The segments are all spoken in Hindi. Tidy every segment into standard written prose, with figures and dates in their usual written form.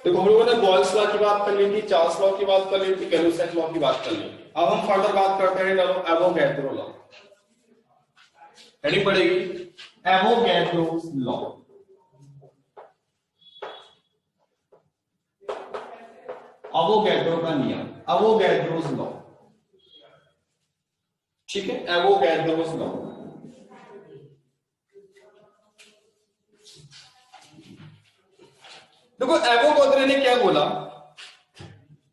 देखो हम लोगों ने बॉयल्स लॉ की बात कर ली थी, चार्ल्स लॉ की बात कर ली थी, कैलुसेट लॉ की बात कर ली थी। अब हम फर्दर बात करते हैं एवोगैड्रो लॉ। हेडिंग पड़ेगी एवोगैड्रोस लॉ। एवोगैड्रो का नियम, एवोगैड्रोस लॉ, ठीक है, एवोगैड्रोस लॉ। देखो एवोगैड्रो ने क्या बोला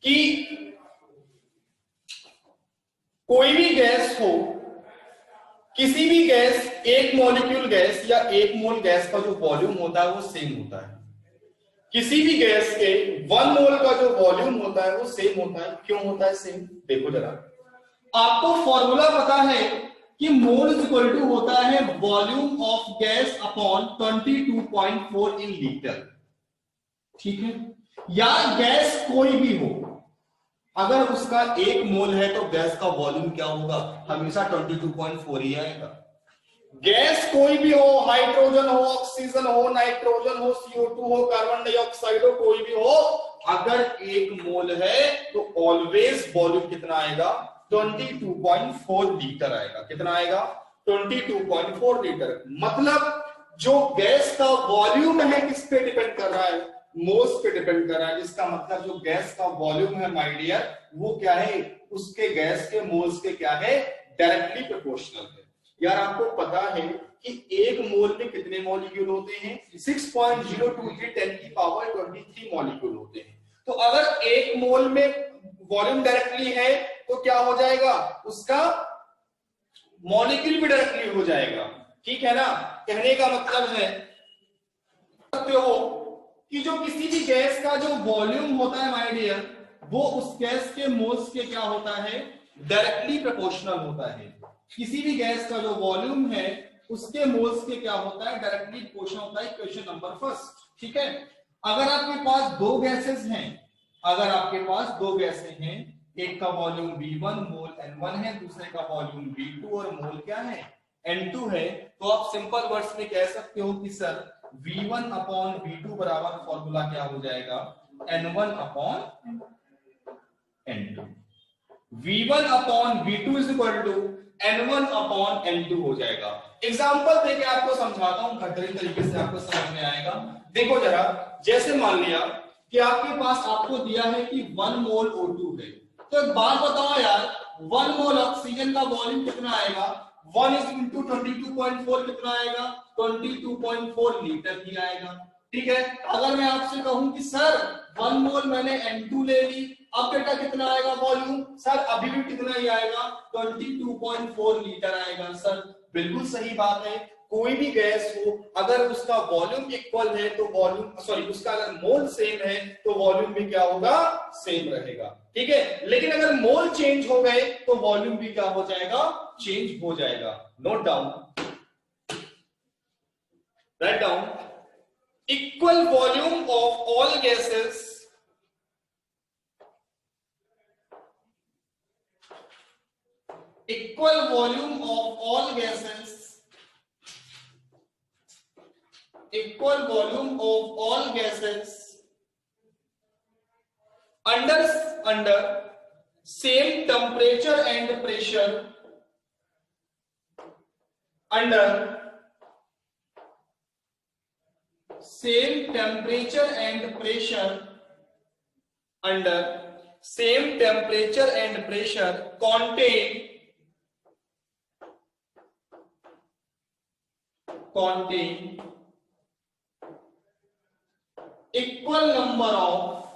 कि कोई भी गैस हो, किसी भी गैस, एक मॉलिक्यूल गैस या एक मोल गैस का जो वॉल्यूम होता है वो सेम होता है। किसी भी गैस के 1 मोल का जो वॉल्यूम होता है वो सेम होता है। क्यों होता है सेम? देखो जरा, आपको फॉर्मूला पता है कि मोल इज इक्वल टू होता है volume of gas upon 22.4 in litre, ठीक है। या गैस कोई भी हो, अगर उसका 1 मोल है तो गैस का वॉल्यूम क्या होगा? हमेशा 22.4 ही आएगा। गैस कोई भी हो, हाइड्रोजन हो, ऑक्सीजन हो, नाइट्रोजन हो, CO2 हो, कार्बन डाइऑक्साइड हो, कोई भी हो, अगर 1 मोल है तो ऑलवेज वॉल्यूम कितना आएगा? 22.4 लीटर आएगा। कितना आएगा? 22.4 लीटर। मतलब जो गैस का वॉल्यूम है किस पे डिपेंड कर रहा है? मोल्स पे डिपेंड कर रहा है। जिसका मतलब जो गैस का वॉल्यूम है माय डियर, वो क्या है? उसके गैस के मोल्स के क्या है? डायरेक्टली प्रोपोर्शनल है। यार आपको पता है कि 1 मोल में कितने मॉलिक्यूल होते हैं? 6.023 10 की पावर 23 मॉलिक्यूल होते हैं। तो अगर 1 मोल में वॉल्यूम डायरेक्टली है तो क्या हो जाएगा? उसका मॉलिक्यूल भी डायरेक्टली हो जाएगा, ठीक है ना। कहने का मतलब है सकते हो कि जो किसी भी गैस का जो वॉल्यूम होता है माय डियर, वो उस गैस के मोल्स के क्या होता है? डायरेक्टली प्रोपोर्शनल होता है। किसी भी गैस का जो वॉल्यूम है उसके मोल्स के क्या होता है? डायरेक्टली प्रोपोर्शनल होता है। क्वेश्चन नंबर फर्स्ट, ठीक है। अगर आपके पास 2 गैसेस हैं, अगर आपके पास 2 गैसें हैं, एक का वॉल्यूम V1 मोल N1 है, दूसरे का वॉल्यूम V2 और मोल क्या है? N2 है, तो आप सिंपल वर्ड्स में कह सकते हो कि सर V1 अपॉन V2 बराबर फॉर्मूला क्या हो जाएगा? N1 upon N2। V1 upon V2 is equal to N1 upon N2 हो जाएगा। एग्जांपल देके आपको समझाता हूं, बेहतरीन तरीके से आपको समझ में आएगा। देखो जरा, जैसे मान लिया कि आपके पास आपको दिया है कि 1 मोल O2 है, तो एक बात बताओ यार, 1 मोल ऑक्सीजन का वॉल्यूम कितना आएगा? 1 इज इंटू 22.4 कितना आएगा? 22.4 लीटर ही आएगा, ठीक है। अगर मैं आपसे कहूं कि सर 1 मोल मैंने N2 ले ली, अब बेटा कितना आएगा वॉल्यूम? सर अभी भी कितना ही आएगा? 22.4 लीटर आएगा। सर बिल्कुल सही बात है। कोई भी गैस हो, अगर उसका वॉल्यूम इक्वल है तो वॉल्यूम, सॉरी, उसका अगर मोल सेम है तो वॉल्यूम भी क्या होगा? सेम रहेगा, ठीक है। लेकिन अगर मोल चेंज हो गए तो वॉल्यूम भी क्या हो जाएगा? चेंज हो जाएगा। Note down, write down, equal volume of all gases equal volume of all gases, equal volume of all gases under same temperature and pressure, under same temperature and pressure, under same temperature and pressure contain equal number of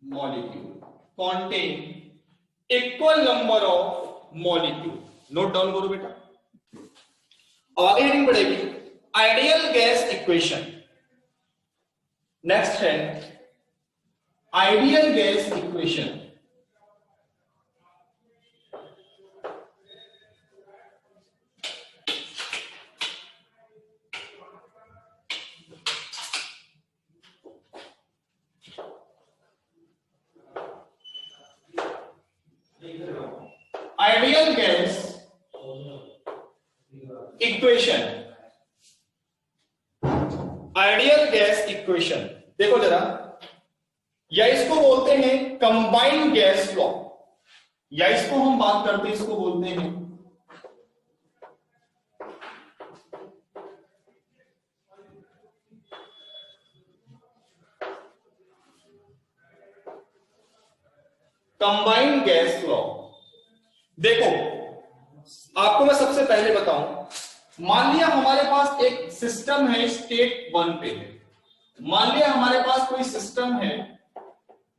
molecule, contain equal number of molecule। Note down करो बेटा। अब आगे हेडिंग बढ़ेगी आइडियल गैस इक्वेशन। नेक्स्ट है ideal gas equation. Ideal gas equation ideal gas equation, देखो जरा, या इसको बोलते हैं कंबाइंड गैस लॉ, या इसको हम बात करते हैं, इसको बोलते हैं कंबाइंड गैस लॉ। देखो आपको मैं सबसे पहले बताऊं, मान लिया हमारे पास एक सिस्टम है, स्टेट 1 पे है, मान लिया हमारे पास कोई सिस्टम है,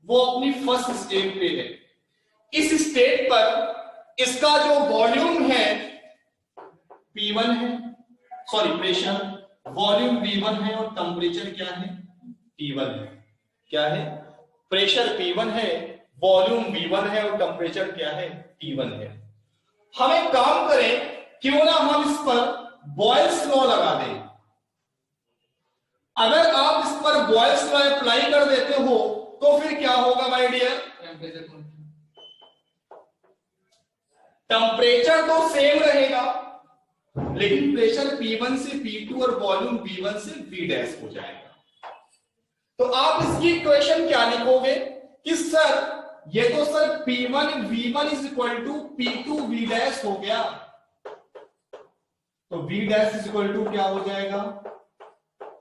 वो अपनी फर्स्ट स्टेट पे है। इस स्टेट पर इसका जो वॉल्यूम है P1 है, सॉरी प्रेशर, वॉल्यूम V1 है और टेम्परेचर क्या है T1 है। क्या है? प्रेशर P1 है, वॉल्यूम V1 है और टेम्परेचर क्या है T1 है। हम एक काम करें, क्यों ना हम इस पर बॉयल्स लॉ लगा दें। अगर आप इस पर बॉयल्स लॉ अप्लाई कर देते हो तो फिर क्या होगा माय डियर? टेम्परेचर तो सेम रहेगा, लेकिन प्रेशर P1 से P2 और वॉल्यूम V1 से V' हो जाएगा। तो आप इसकी इक्वेशन क्या लिखोगे कि सर ये तो sir P1 V1 is equal to P2 V' हो गया, तो V' इज इक्वल टू क्या हो जाएगा?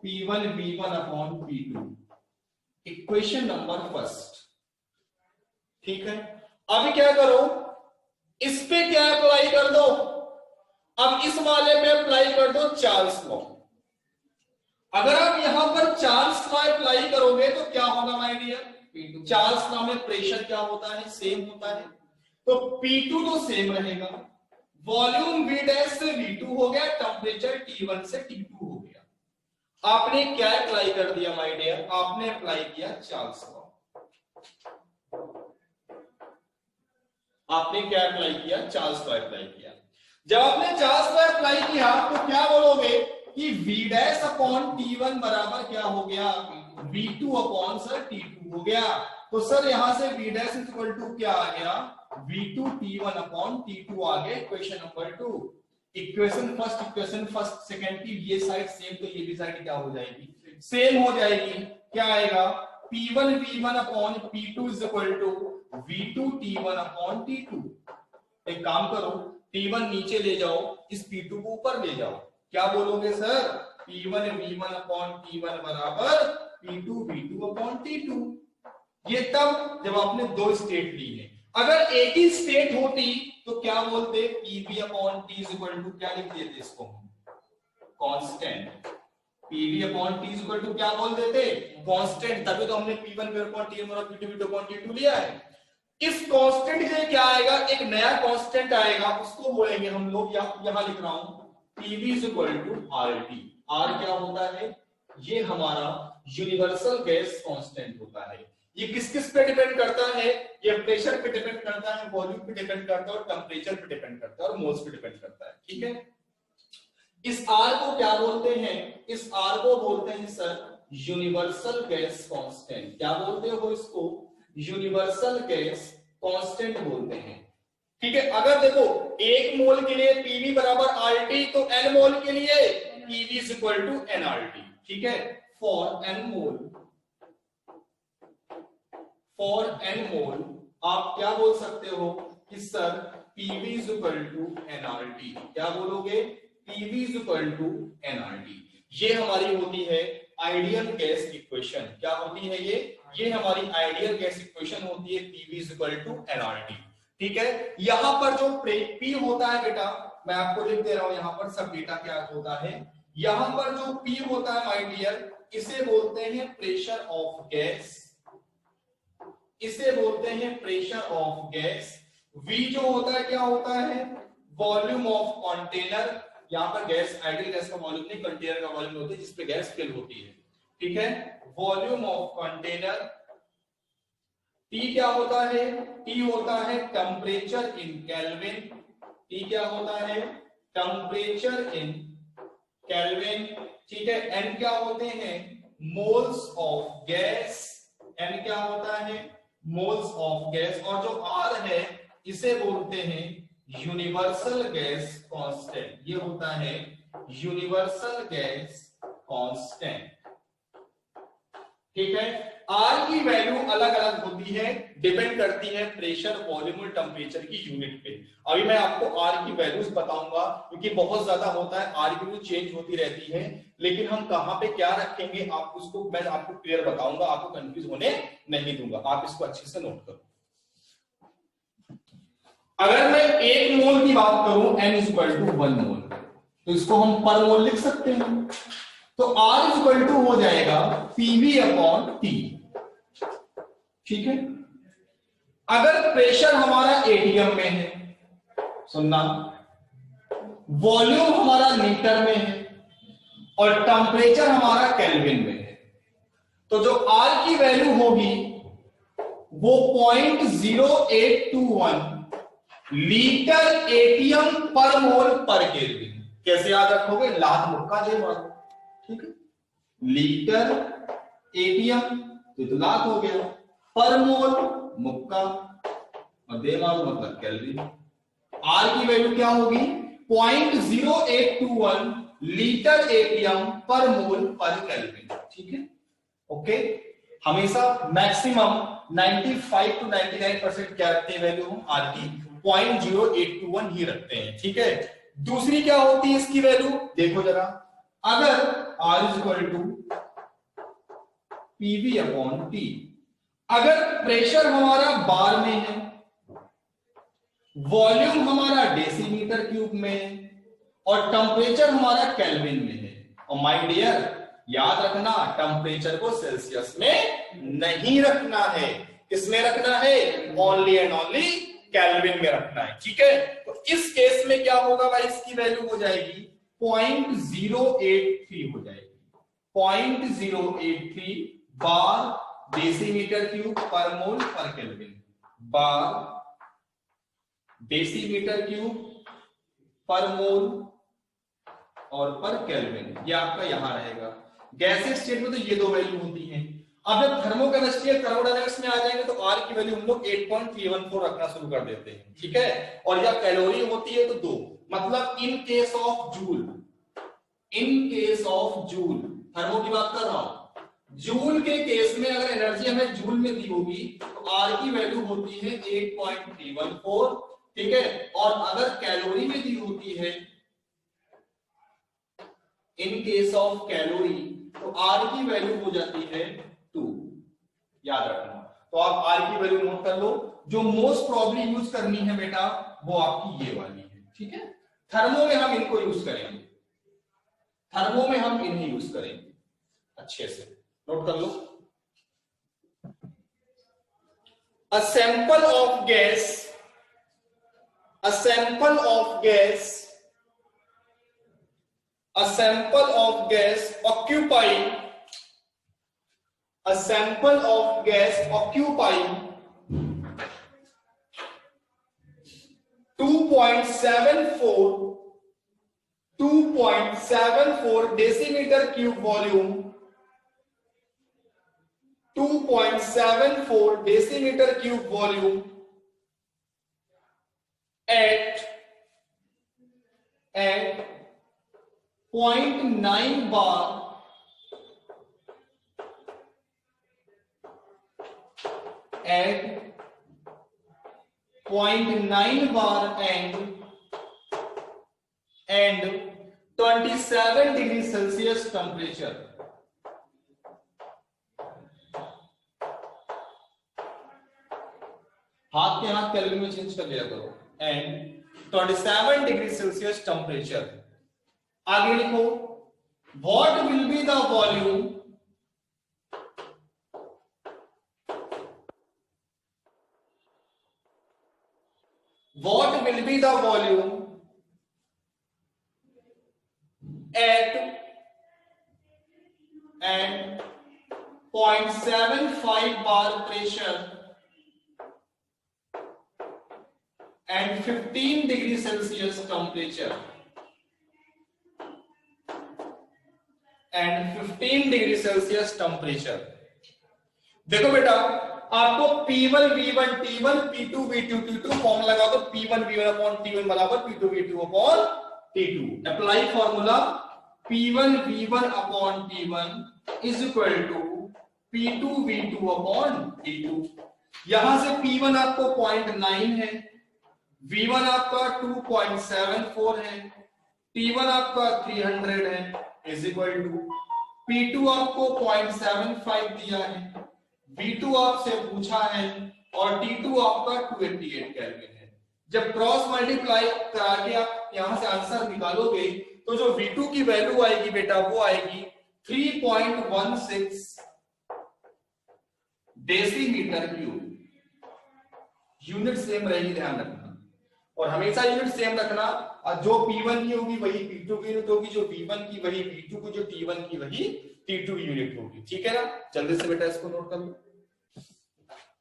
P1 V1 upon P2, equation number first. ठीक है, अब क्या करो, इस पे क्या अप्लाई कर दो, अब इस वाले पे अप्लाई कर दो चार्ल्स लॉ। अगर आप यहां पर चार्ल्स लॉ अप्लाई करोगे तो क्या होगा माय डियर? चार्ल्स लॉ में प्रेशर क्या होता है? सेम होता है, तो P2 तो सेम रहेगा, वॉल्यूम V' से V2 हो गया, टेम्परेचर T1 से T2 हो गया। आपने क्या अप्लाई कर दिया माय डियर? आपने अप्लाई किया चार्ल्स लॉ। आपने क्या अप्लाई किया? चार्ल्स लॉ अप्लाई किया। जब आपने चार्ल्स लॉ अप्लाई किया तो क्या बोलोगे कि V' अपॉन T1 बराबर क्या हो गया? V2 अपॉन सर T2 हो गया। तो सर यहां से V' इक्वल टू क्या आ गया? V2 T1 अपॉन T2 आ गया, equation number 2। Equation first second की ये साइड सेम, तो ये भी साइड क्या हो जाएगी? सेम हो जाएगी। क्या आएगा? P1 V1 upon P2 is equal to V2 T1 upon T2। एक काम करो, T1 नीचे ले जाओ, इस P2 को ऊपर ले जाओ, क्या बोलोगे sir? P1 V1 upon T1 बराबर P2 V2 अपॉन T2। ये तब जब आपने दो स्टेट ली है। अगर एक ही स्टेट होती तो क्या बोलते? PV upon T is equal to क्या लिख देते इसको? Constant. PV upon T is equal to क्या बोल देते? कांस्टेंट। तभी तो हमने P1 अपॉन T1 और P2 V2 अपॉन T2 लिया है। इस कांस्टेंट से क्या आएगा? एक नया कांस्टेंट आएगा, उसको बोलेंगे हम लोग, यहां लिख रहा हूं PV is equal to RT। R क्या होता है? ये हमारा यूनिवर्सल गैस कांस्टेंट होता है। ये किस किस पे डिपेंड करता है? ये प्रेशर पे डिपेंड करता है, वॉल्यूम पे डिपेंड करता है और टेम्परेचर पे डिपेंड करता है और मोल्स पे डिपेंड करता है। ठीक है, इस R को क्या बोलते हैं? इस R को बोलते हैं सर यूनिवर्सल गैस कांस्टेंट। क्या बोलते हो इसको? यूनिवर्सल गैस कांस्टेंट बोलते हैं। ठीक है, अगर देखो 1 मोल के लिए PV बराबर RT, तो N मोल के लिए PV is equal to NRT। ठीक है, फॉर N मोल आप क्या बोल सकते हो कि sir PV is equal to NRT। क्या बोलोगे? PV is equal to NRT। ये हमारी होती है आइडियल गैस इक्वेशन। क्या होती है ये हमारी आइडियल गैस इक्वेशन होती है, PV is equal to NRT। ठीक है, यहां पर जो P होता है बेटा, मैं आपको लिख दे रहा हूं, यहां पर सब डेटा क्या होता है। यहां पर जो P होता है माय डियर, इसे बोलते हैं प्रेशर ऑफ गैस, इसे बोलते हैं प्रेशर ऑफ गैस। V जो होता है क्या होता है? Volume of container. यहां पर गैस, आइडियल गैस का वॉल्यूम नहीं, कंटेनर का वॉल्यूम होता है जिसपे गैस फिल होती है। ठीक है, वॉल्यूम ऑफ कंटेनर। T क्या होता है? T होता है टेम्परेचर इन केल्विन। T क्या होता है? Temperature in kelvin. ठीक है, N क्या होते हैं? Moles of gas. N क्या होता है? Moles of gas. और जो R है इसे बोलते हैं यूनिवर्सल गैस कांस्टेंट। ये होता है यूनिवर्सल गैस कांस्टेंट। ठीक है। आर की वैल्यू अलग अलग होती है, डिपेंड करती है प्रेशर, वॉल्यूम और टेम्परेचर की यूनिट पे। अभी मैं आपको आर की वैल्यूज बताऊंगा, क्योंकि बहुत ज्यादा होता है, आर की वैल्यू चेंज होती रहती है, लेकिन हम कहां पे क्या रखेंगे आप उसको मैं आपको क्लियर बताऊंगा, आपको कंफ्यूज होने नहीं दूंगा, आप इसको अच्छे से नोट करो। अगर मैं 1 मोल की बात करूं, n इक्वल टू 1 मोल, तो इसको हम पर मोल लिख सकते हैं। तो R इक्वल टू हो जाएगा PV अपॉन T, ठीक है। अगर प्रेशर हमारा एटीएम में है, सुनना, वॉल्यूम हमारा लीटर में है और टेम्परेचर हमारा केल्विन में है, तो जो R की वैल्यू होगी वो 0.0821 लीटर एटीएम पर मोल पर केल्विन। कैसे याद रखोगे? लाख मुक्का दे मारो, ठीक है। लीटर एटीएम तो लाख हो गया, पर मोल मुक्का और दे मारो मतलब केल्विन। आर की वैल्यू क्या होगी? 0.0821 लीटर एटीएम पर मोल पर केल्विन, ठीक है। ओके, हमेशा मैक्सिमम 95 to 99% क्या रखते हैं वैल्यू हम आर की? 0.0821 ही रखते हैं, ठीक है। दूसरी क्या होती है इसकी वैल्यू, देखो जरा। अगर R equal to PV upon T, अगर प्रेशर हमारा बार में है, वॉल्यूम हमारा डेसीमीटर क्यूब में है और टेम्परेचर हमारा केल्विन में है, और माय डियर याद रखना टेम्परेचर को सेल्सियस में नहीं रखना है, किसमें रखना है? ओनली एंड ओनली केल्विन में रखना है, ठीक है। तो इस केस में क्या होगा भाई, इसकी वैल्यू हो जाएगी 0.083 हो जाएगी, 0.083 बार डेसीमीटर क्यूब पर मोल पर केल्विन, बार डेसीमीटर क्यूब पर मोल और पर केल्विन, ये आपका यहां रहेगा। गैसीय स्टेट में तो ये दो वैल्यू होती हैं। अब जब थर्मोकेमिस्ट्री या थर्मोडायनामिक्स में आ जाएंगे तो आर की वैल्यू हम लोग 8.314 रखना शुरू कर देते हैं, ठीक है। और या कैलोरी होती है तो 2, मतलब in case of joule, in case of joule, thermo की बात कर रहा हूं, जूल के केस में अगर एनर्जी हमें जूल में दी होगी तो आर की वैल्यू होती है 8.314, ठीक है। और अगर कैलोरी में दी होती है, इन केस ऑफ कैलोरी, तो आर की वैल्यू हो जाती है 2, याद रखना। तो आप आर की वैल्यू नोट कर लो, जो मोस्ट प्रॉब्ली यूज करनी है बेटा वो आपकी ये वाली है, ठीक है। थर्मो में हम इनको यूज करेंगे, थर्मो में हम इन्हें यूज करेंगे, अच्छे से नोट कर लो। A sample of gas, a sample of gas, a sample of gas occupying, a sample of gas occupying 2.74 decimeter cube volume, 2.74 decimeter cube volume at 0.9 bar at 0.9 bar and 27 degree Celsius temperature. हाथ के हाथ केल्विन में चेंज कर लिया करो, एंड 27 डिग्री सेल्सियस टेम्परेचर। आगे लिखो, what will be the volume, what will be the volume at 0.75 bar pressure and 15 degree Celsius temperature, and 15 degree Celsius temperature। देखो बेटा, आपको P1 V1 T1 P2 V2 T2 form लगा दो, P1 V1 अपॉन T1 बराबर P2 V2 upon T2। Apply formula, P1 V1 upon T1 is equal to P2V2/T2। यहां से P1 आपको 0.9 है, V1 आपका 2.74 है, T1 आपका 300 है, इज इक्वल टू P2 आपको 0.75 दिया है, V2 आपसे पूछा है और T2 आपका 288 केल्विन है। जब क्रॉस मल्टीप्लाई करा के आप यहां से आंसर निकालोगे तो जो V2 की वैल्यू आएगी बेटा वो आएगी 3.16 डेसीमीटर क्यूब। यूनिट सेम रहेगी, ध्यान रखना, और हमेशा यूनिट सेम रखना। जो P1 की होगी वही P2 की यूनिट होगी, जो V1 की वही V2 की, जो T1 की वही T2 की यूनिट होगी। ठीक है ना, जल्दी से बेटा इसको नोट कर लो।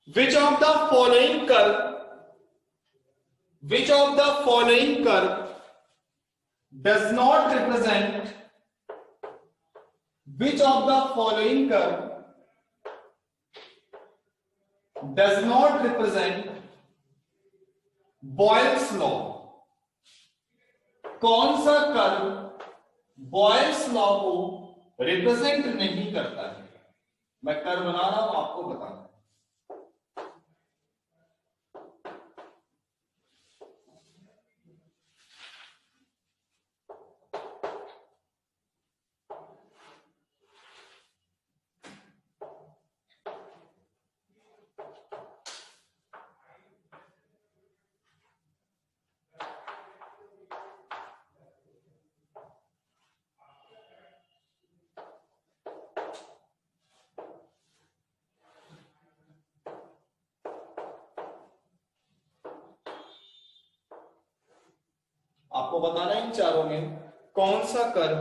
Which of the following curve does not represent Boyle's law? कौन सा कर्व बॉयल्स लॉ को रिप्रेजेंट नहीं करता है? मैं कर्व बना रहा हूं, आपको बताना। आपको बताना है इन चारों में कौन सा कर्व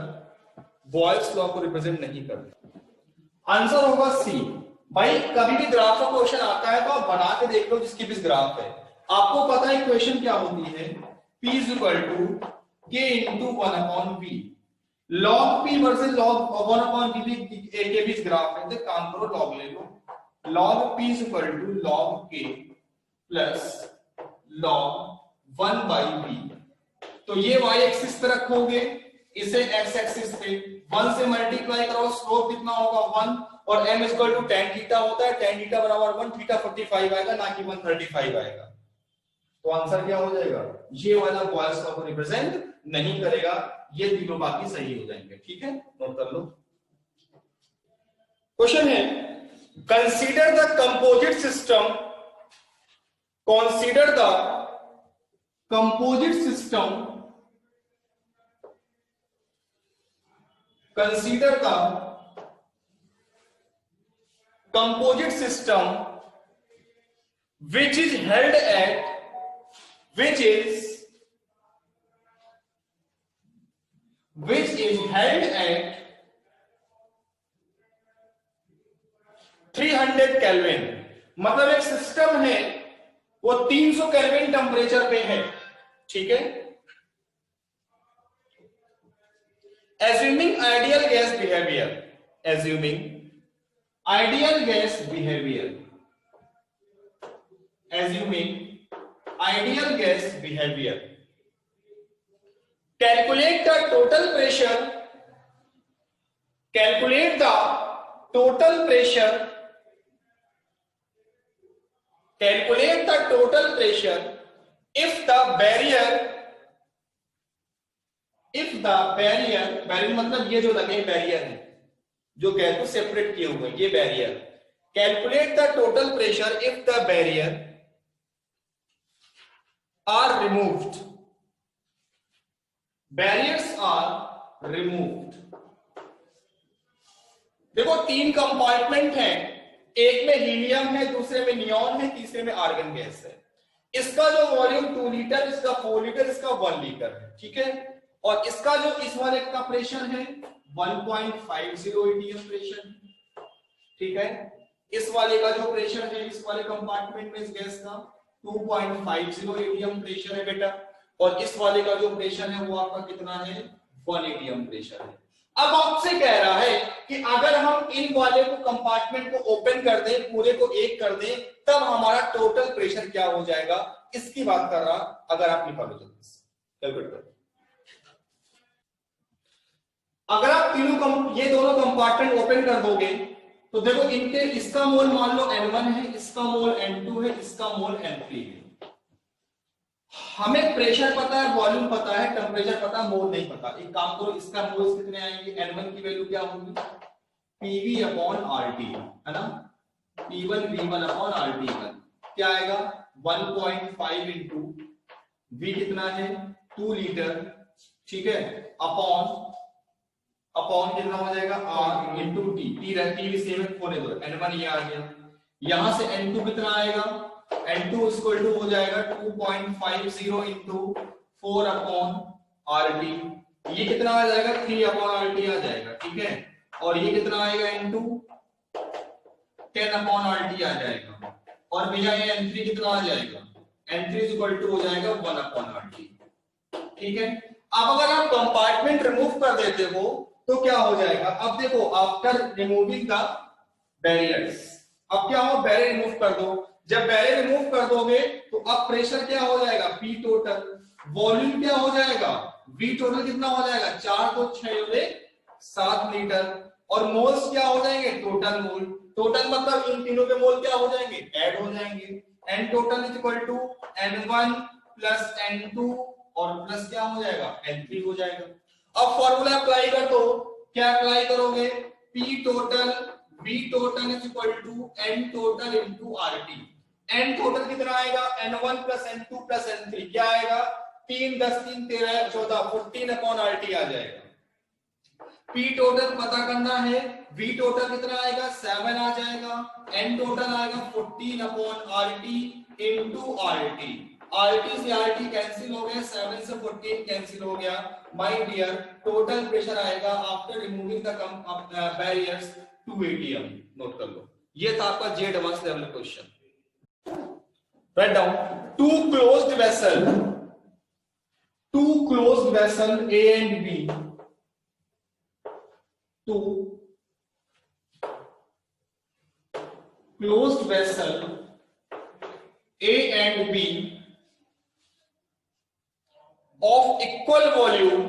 बॉयल्स लॉ को रिप्रेजेंट नहीं करता। आंसर होगा सी। भाई कभी भी ग्राफ का क्वेश्चन आता है तो आप बना के देख लो जिसकी भी ग्राफ है। आपको पता है इक्वेशन क्या होती है, P is equal to K into 1/V। Log P versus log 1/V के बीच ग्राफ है, तो काम करो लॉग ले लो। Log P is equal to log K plus log 1/V। तो ये y एक्सिस पे रखोगे, इसे x एक्सिस पे 1 से मल्टीप्लाई करो, स्लोप कितना होगा 1, और m is equal to tan theta होता है, tan थीटा बराबर 1, थीटा 45 आएगा ना कि 135 आएगा। तो आंसर क्या हो जाएगा, ये वाला बॉयल्स लॉ को रिप्रेजेंट नहीं करेगा। ये तीनों बाकी सही हो जाएंगे। ठीक है, नोट कर लो। क्वेश्चन है, consider the composite system, consider the composite system, consider the composite system which is held at 300 kelvin. मतलब एक सिस्टम है वो 300 केल्विन टेम्परेचर पे है। ठीक है, assuming ideal gas behavior, assuming ideal gas behavior, assuming ideal gas behavior, calculate the total pressure, calculate the total pressure, calculate the total pressure if the barrier, barrier मतलब ये जो लगे बैरियर है, जो गैस को सेपरेट किए हुए ये barrier. Calculate the total pressure if the barrier are removed, barriers are removed. देखो 3 कंपार्टमेंट हैं, एक में हीलियम है, दूसरे में नियॉन है, तीसरे में आर्गन गैस है। इसका जो वॉल्यूम 2 लीटर, इसका 4 लीटर, इसका 1 लीटर है। ठीक है, और इसका जो इस वाले का प्रेशर है 1.50 एटीएम प्रेशर। ठीक है, इस वाले का जो प्रेशर है इस वाले कंपार्टमेंट में इस गैस का 2.50 एटीएम प्रेशर है बेटा, और इस वाले का जो प्रेशर है वो आपका कितना है 1 एटीएम प्रेशर है। अब आपसे कह रहा है कि अगर हम इन वाले को कंपार्टमेंट को ओपन कर दें, पूरे को एक कर दें, तब हमारा टोटल प्रेशर क्या हो जाएगा, इसकी बात कर रहा। अगर आप निकालो जल्दी से कैलकुलेट करो, अगर आप ये दोनों कंपार्टमेंट ओपन कर दोगे तो देखो इनके, इसका मोल मान लो N1 है, इसका मोल N2 है, इसका मोल N3 है। हमें प्रेशर पता है, वॉल्यूम पता है, टेम्परेचर पता है, मोल नहीं पता। एक काम करो, इसका मोल्स कितने आएंगे, N1 की वैल्यू क्या होगी, PV अपॉन RT, है ना, P1 V1 अपॉन RT1 क्या आएगा 1.5 इंटू V कितना है 2 लीटर, ठीक है, अपॉन कितना हो जाएगा R इंटू T, T रहती है सेम होने दो, N1 ये आ गया, यहां से N2 कितना आएगा, N2 इक्वल टू हो जाएगा 2.50 इंटू 4 अपॉन RT, ये कितना आ जाएगा 3 अपॉन RT आ जाएगा, ठीक है, और ये कितना आएगा इंटू 10 अपॉन RT आ जाएगा, और भैया ये N3 कितना आ जाएगा, N3 इक्वल टू हो जाएगा 1 अपॉन RT, ठीक है। अब अगर आप कंपार्टमेंट रिमूव कर देते हो तो क्या हो जाएगा, अब देखो आफ्टर रिमूविंग द बैरियर्स, अब क्या हो, बैरियर रिमूव कर दो, जब बैरियर रिमूव कर दोगे तो अब प्रेशर क्या हो जाएगा P टोटल, वॉल्यूम क्या हो जाएगा V टोटल कितना हो जाएगा 4 तो 6 7 लीटर, और मोल्स क्या हो जाएंगे टोटल मोल, टोटल मतलब इन तीनों के मोल क्या हो जाएंगे ऐड हो जाएंगे, N total is equal to N1 plus N2 और प्लस क्या हो जाएगा N3 हो जाएगा। अब फॉर्मूला अप्लाई कर दो, क्या अप्लाई करोगे, P total V total is equal to N total into RT, N total कितना आएगा N1 plus N2 plus N3 क्या आएगा 3 10 3 13 14 14 अपॉन RT आ जाएगा। P टोटल पता करना है, V टोटल कितना आएगा 7 आ जाएगा, N टोटल आएगा 14 upon RT into RT, RT से RT कैंसिल हो गया, 7 से 14 कैंसिल हो गया, माय डियर टोटल प्रेशर आएगा after removing the barriers 2 atm, note कर लो, ये था आपका J advance level question. Write down, two closed vessel A and B, two closed vessel A and B of equal volume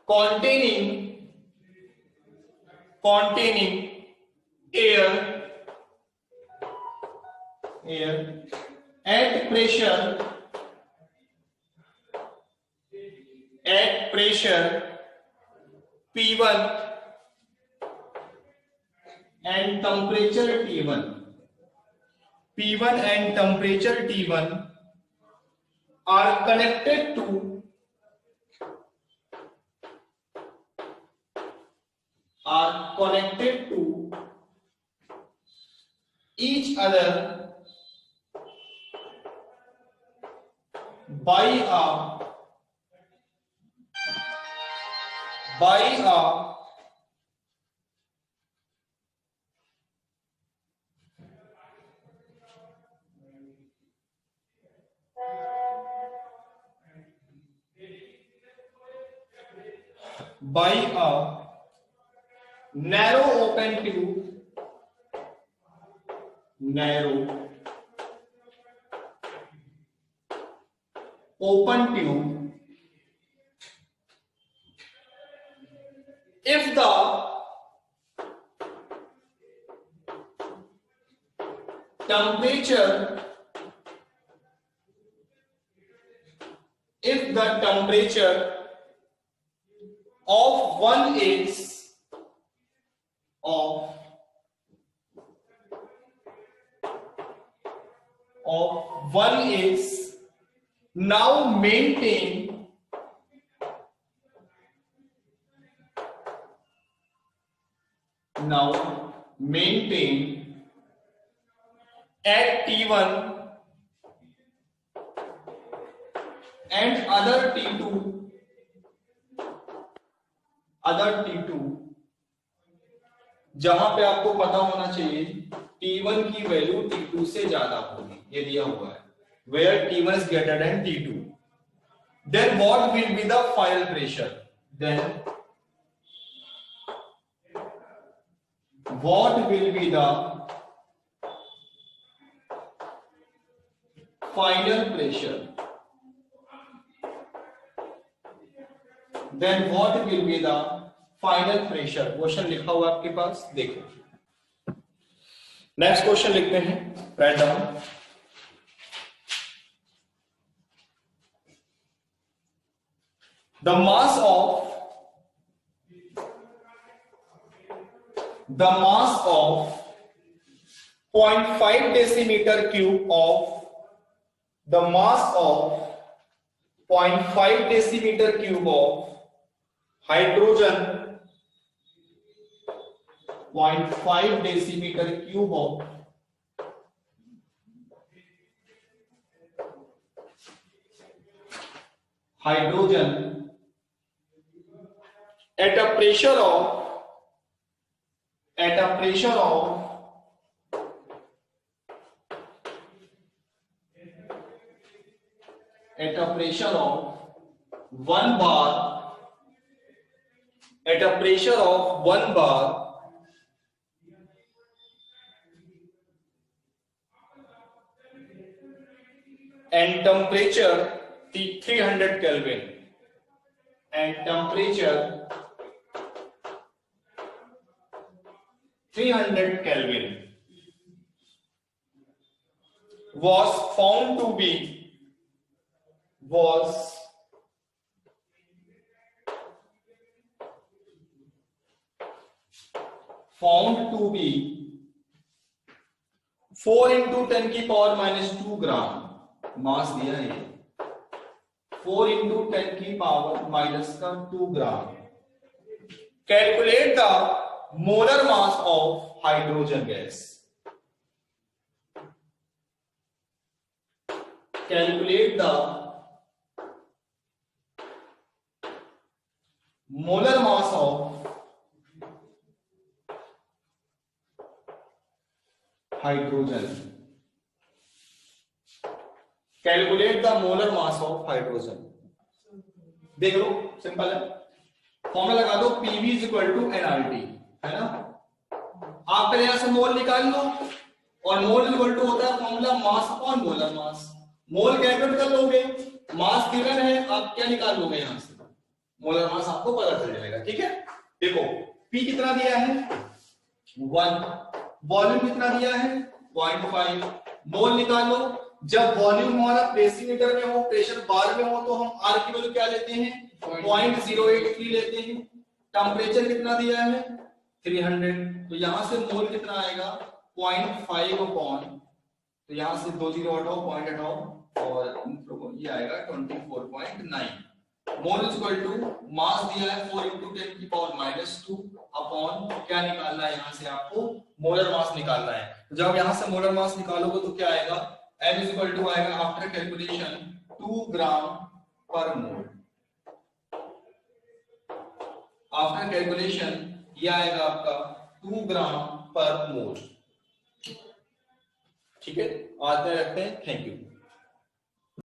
containing air at pressure P1 and temperature T1, are connected to each other by a narrow open tube if the temperature of one is now maintain at T1 and other T2 जहां पे आपको पता होना चाहिए T1 की वैल्यू T2 से ज्यादा होगी, ये दिया हुआ है, where T1 is greater than T2, then what will be the final pressure, what will be the final pressure, then what will be the final pressure. Question लिखा हुआ आपके पास, देखो। नेक्स्ट क्वेश्चन लिखते हैं, write down. The mass of 0.5 decimeter cube of the mass of 0.5 decimeter cube of hydrogen, 0.5 decimeter cube of hydrogen at a pressure of 1 bar, at a pressure of 1 bar and temperature 300 Kelvin, and temperature 300 Kelvin was found to be found to be 4 into 10 की पावर माइनस 2 ग्राम मास दिया है, 4 into 10 की पावर माइनस का 2 ग्राम। Calculate the molar mass of hydrogen gas, calculate the molar mass of hydrogen, calculate the molar mass of hydrogen. देख लो, सिंपल है, फॉर्मूला लगा दो, PV is equal to NRT, है ना। आप पहले यहां से मोल निकाल लो, और मोल इज इक्वल टू होता है formula mass upon molar mass. Mole calculate कर लोगे, मास गिवन है, आप क्या निकाल लोगे यहां से, मोलर मास आपको पता चल जाएगा, ठीक है। देखो पी कितना दिया है 1, वॉल्यूम कितना दिया है 0.5, मोल निकालो। जब वॉल्यूम हमारा डेसीमीटर में हो, प्रेशर बार में हो, तो हम आर की वैल्यू क्या लेते हैं 0.083 लेते हैं। टेम्परेचर कितना दिया है 300, तो यहां से मोल कितना आएगा 0.5 अपॉन, तो यहां से 2 जीरो हटाओ, पॉइंट हटाओ, और ये आएगा 24.9। Mole is equal to mass दिया है 4 into 10 की पावर माइनस 2 अपॉन, क्या निकालना है यहां से आपको मोलर मास निकालना है। तो जब यहां से मोलर मास निकालोगे तो क्या आएगा, m इज इक्वल टू आएगा आफ्टर कैलकुलेशन 2 ग्राम पर मोल। आफ्टर कैलकुलेशन ये आएगा आपका 2 ग्राम पर मोल, ठीक है। आज में रखते हैं, थैंक यू।